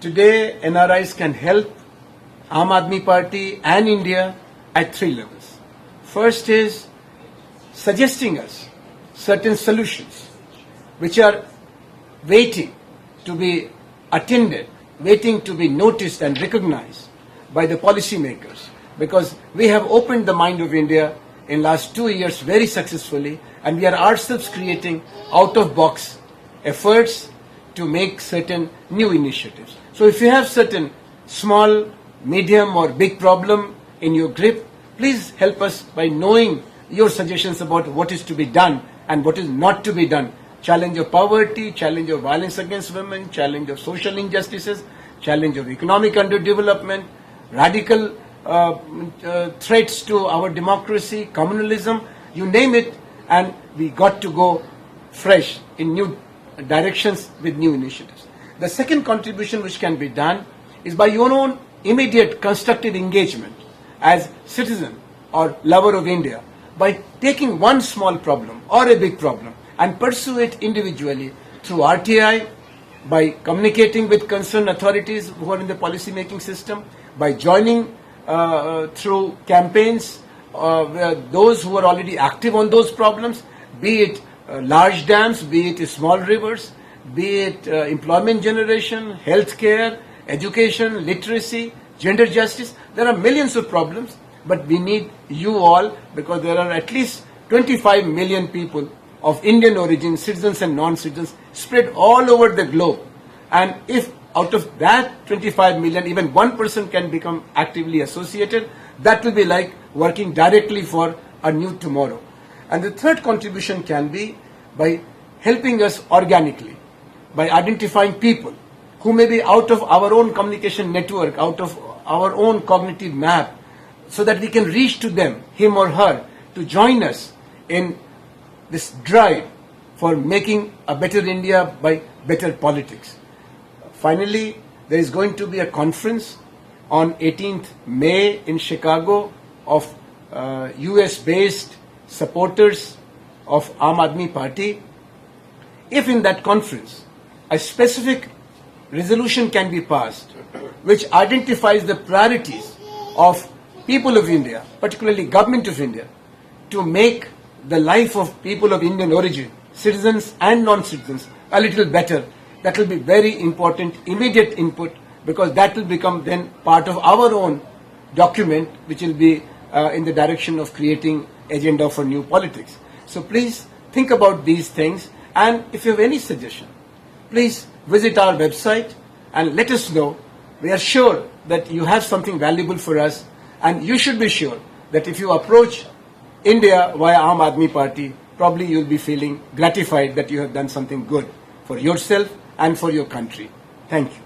Today, NRIs can help Aam Aadmi Party and India at three levels. First is suggesting us certain solutions which are waiting to be attended, waiting to be noticed and recognized by the policymakers, because we have opened the mind of India in last 2 years very successfully, and we are ourselves creating out-of-box efforts to make certain new initiatives. So if you have certain small, medium or big problem in your grip, please help us by knowing your suggestions about what is to be done and what is not to be done. Challenge of poverty, challenge of violence against women, challenge of social injustices, challenge of economic underdevelopment, radical threats to our democracy, communalism, you name it, and we got to go fresh in new directions with new initiatives. The second contribution which can be done is by your own immediate constructive engagement as citizen or lover of India, by taking one small problem or a big problem and pursue it individually through RTI, by communicating with concerned authorities who are in the policy making system, by joining through campaigns where those who are already active on those problems, be it large dams, be it small rivers, be it employment generation, healthcare, education, literacy, gender justice. There are millions of problems, but we need you all, because there are at least 25 million people of Indian origin, citizens and non-citizens, spread all over the globe. And if out of that 25 million, even 1% can become actively associated, that will be like working directly for a new tomorrow. And the third contribution can be by helping us organically, by identifying people who may be out of our own communication network, out of our own cognitive map, so that we can reach to them, him or her, to join us in this drive for making a better India by better politics. Finally, there is going to be a conference on 18th May in Chicago of US-based supporters of Aam Aadmi Party. If in that conference a specific resolution can be passed which identifies the priorities of people of India, particularly government of India, to make the life of people of Indian origin, citizens and non-citizens, a little better, that will be very important immediate input, because that will become then part of our own document which will be in the direction of creating agenda for new politics. So please think about these things, and if you have any suggestion, please visit our website and let us know. We are sure that you have something valuable for us, and you should be sure that if you approach India via Aam Aadmi Party, probably you will be feeling gratified that you have done something good for yourself and for your country. Thank you.